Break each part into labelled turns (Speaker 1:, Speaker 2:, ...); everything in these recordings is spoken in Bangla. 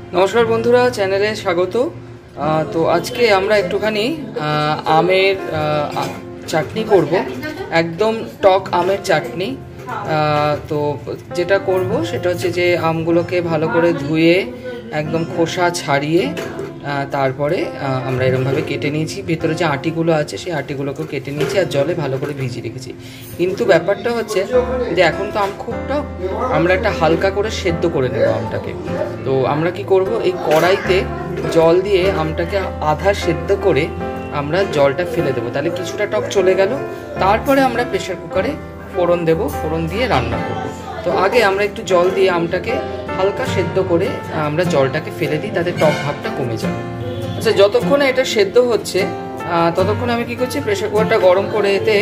Speaker 1: नमस्कार बंधुरा चैनले स्वागत। तो आज के आमरा एकटुखानी आमेर चाटनी करब, एकदम टक आमेर चाटनी। तो जेटा करब सेटा होच्छे जे आमगुलोके भालो करे धुए एकदम खोसा छाड़िए तारपरे আমরা এরকমভাবে কেটে নিয়েছি। ভেতরে যে আটিগুলো আছে সেই আটিগুলোকে কেটে নিয়েছি আর জলে ভালো করে ভিজিয়ে রেখেছি। কিন্তু ব্যাপারটা হচ্ছে যে এখন তো আম খুব টক, আমরা একটা হালকা করে সেদ্ধ করে নেব আমটাকে। তো আমরা কি করব, এই কড়াইতে জল দিয়ে আমটাকে আধা সেদ্ধ করে আমরা জলটা ফেলে দেবো, তাহলে কিছুটা টক চলে গেল। তারপরে আমরা প্রেসার কুকারে ফোড়ন দেব, ফোড়ন দিয়ে রান্না করব। তো আগে আমরা একটু জল দিয়ে আমটাকে হালকা সেদ্ধ করে আমরা জলটাকে ফেলে দিই, তাতে টক ভাবটা কমে যাবে। আচ্ছা, যতক্ষণে এটা সেদ্ধ হচ্ছে ততক্ষণে আমি কি করছি, প্রেসার কুকারটা গরম করে এতে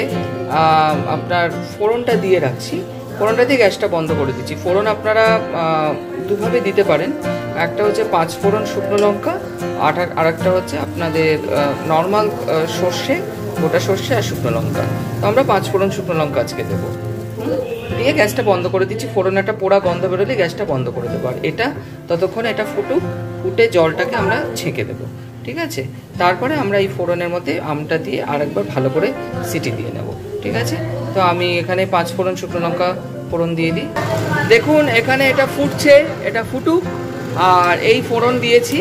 Speaker 1: আপনার ফোড়নটা দিয়ে রাখছি। ফোড়নটা দিয়ে গ্যাসটা বন্ধ করে দিচ্ছি। ফোড়ন আপনারা দুভাবে দিতে পারেন, একটা হচ্ছে 5 ফোড়ন শুকনো লঙ্কা, আর একটা হচ্ছে আপনাদের নর্মাল সর্ষে, গোটা সর্ষে আর শুকনো লঙ্কা। তো আমরা 5 ফোড়ন শুকনো লঙ্কা আজকে দেবো। দিয়ে গ্যাসটা বন্ধ করে দিচ্ছি। ফোড়ন একটা পোড়া গন্ধ বেরোলে গ্যাসটা বন্ধ করে দেবো। আর এটা ততক্ষণে এটা ফুটে জলটাকে আমরা ছেঁকে দেবো, ঠিক আছে। তারপরে আমরা এই ফোড়নের মধ্যে আমটা দিয়ে আরেকবার ভালো করে সিটি দিয়ে নেব, ঠিক আছে। তো আমি এখানে 5 ফোড়ন শুকনো লঙ্কা ফোড়ন দিয়ে দিই। দেখুন এখানে এটা ফুটছে, এটা ফুটুক। আর এই ফোড়ন দিয়েছি,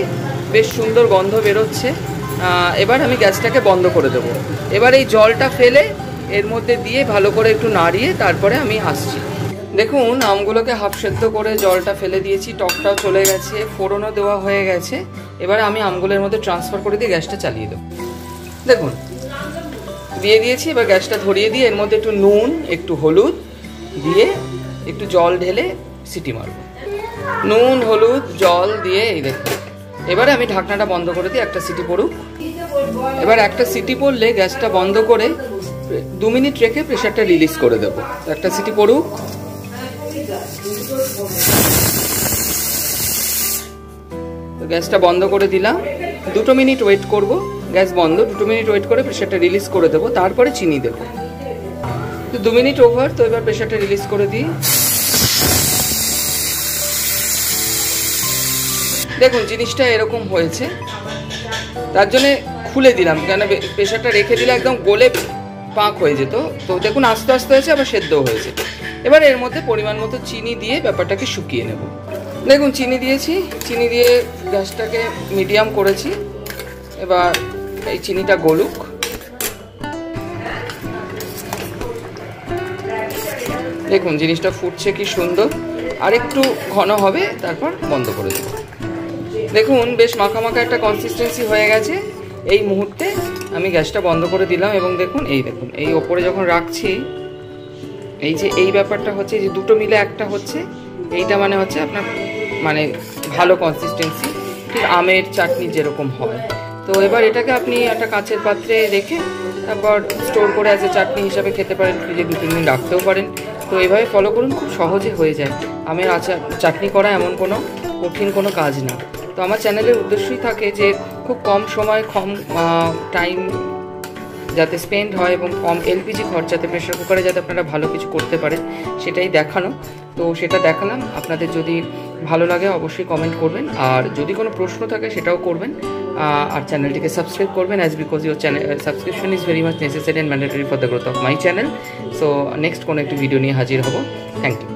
Speaker 1: বেশ সুন্দর গন্ধ বেরোচ্ছে। এবার আমি গ্যাসটাকে বন্ধ করে দেবো। এবার এই জলটা ফেলে এর মধ্যে দিয়ে ভালো করে একটু নাড়িয়ে তারপরে আমি আসছি। দেখুন আমগুলোকে হাফ সেদ্ধ করে জলটা ফেলে দিয়েছি, টকটাও চলে গেছে, ফোড়নও দেওয়া হয়ে গেছে। এবারে আমি আমগুলোর মধ্যে ট্রান্সফার করে দিয়ে গ্যাসটা চালিয়ে দেবো। দেখুন দিয়ে দিয়েছি। এবার গ্যাসটা ধরিয়ে দিয়ে এর মধ্যে একটু নুন, একটু হলুদ দিয়ে একটু জল ঢেলে সিটি মারব। নুন, হলুদ, জল দিয়ে এই দেখুন। এবারে আমি ঢাকনাটা বন্ধ করে দিই, একটা সিটি পড়ুক। এবার একটা সিটি পড়লে গ্যাসটা বন্ধ করে 2 মিনিট রেখে প্রেসারটা রিলিজ করে দেবো। একটা সিটি পড়ুক। তো গ্যাসটা বন্ধ করে দিলাম, 2 মিনিট ওয়েট করব। গ্যাস বন্ধ, 2 মিনিট ওয়েট করে প্রেসারটা রিলিজ করে দেবো। তারপরে চিনি দেবো। তো 2 মিনিট ওভার। তো এবার প্রেসারটা রিলিজ করে দিই। দেখুন জিনিসটা এরকম হয়েছে, তার জন্য খুলে দিলাম, কেন প্রেসারটা রেখে দিলে একদম গলে পাক হয়ে যেত। তো দেখুন আস্তে আস্তে হয়েছে, আবার সেদ্ধ হয়েছে। এবার এর মধ্যে পরিমাণ মতো চিনি দিয়ে ব্যাপারটাকে শুকিয়ে নেব। দেখুন চিনি দিয়েছি, চিনি দিয়ে গ্যাসটাকে মিডিয়াম করেছি। এবার এই চিনিটা গলুক। দেখুন জিনিসটা ফুটছে কি সুন্দর, আর একটু ঘন হবে, তারপর বন্ধ করে দেব। দেখুন বেশ মাখা মাখা একটা কনসিস্টেন্সি হয়ে গেছে। এই মুহূর্তে আমি গ্যাসটা বন্ধ করে দিলাম এবং দেখুন এই ওপরে যখন রাখছি, এই যে এই ব্যাপারটা হচ্ছে যে দুটো মিলে একটা হচ্ছে, এইটা মানে হচ্ছে আপনার মানে ভালো কনসিস্টেন্সি, ঠিক আমের চাটনি যেরকম হয়। তো এবার এটাকে আপনি একটা কাঁচের পাত্রে রেখে তারপর স্টোর করে অ্যাজ এ চাটনি হিসাবে খেতে পারেন, ফ্রিজে 2-3 দিন রাখতেও পারেন। তো এইভাবে ফলো করুন, খুব সহজে হয়ে যায়। আমের চাটনি করা এমন কোনো কঠিন কোনো কাজ না। তো আমার চ্যানেলের উদ্দেশ্যই থাকে যে খুব কম সময় কম টাইম যাতে স্পেন্ড হয় এবং কম এলপিজি খরচাতে প্রেসার কুকারে যাতে আপনারা ভালো কিছু করতে পারেন সেটাই দেখানো। তো সেটা দেখালাম। আপনাদের যদি ভালো লাগে অবশ্যই কমেন্ট করবেন, আর যদি কোনো প্রশ্ন থাকে সেটাও করবেন। আর চ্যানেলটিকে সাবস্ক্রাইব করবেন, as because your channel subscription is very much necessary and mandatory for the growth of my channel. So next কোনো একটি ভিডিও নিয়ে হাজির হব। Thank you.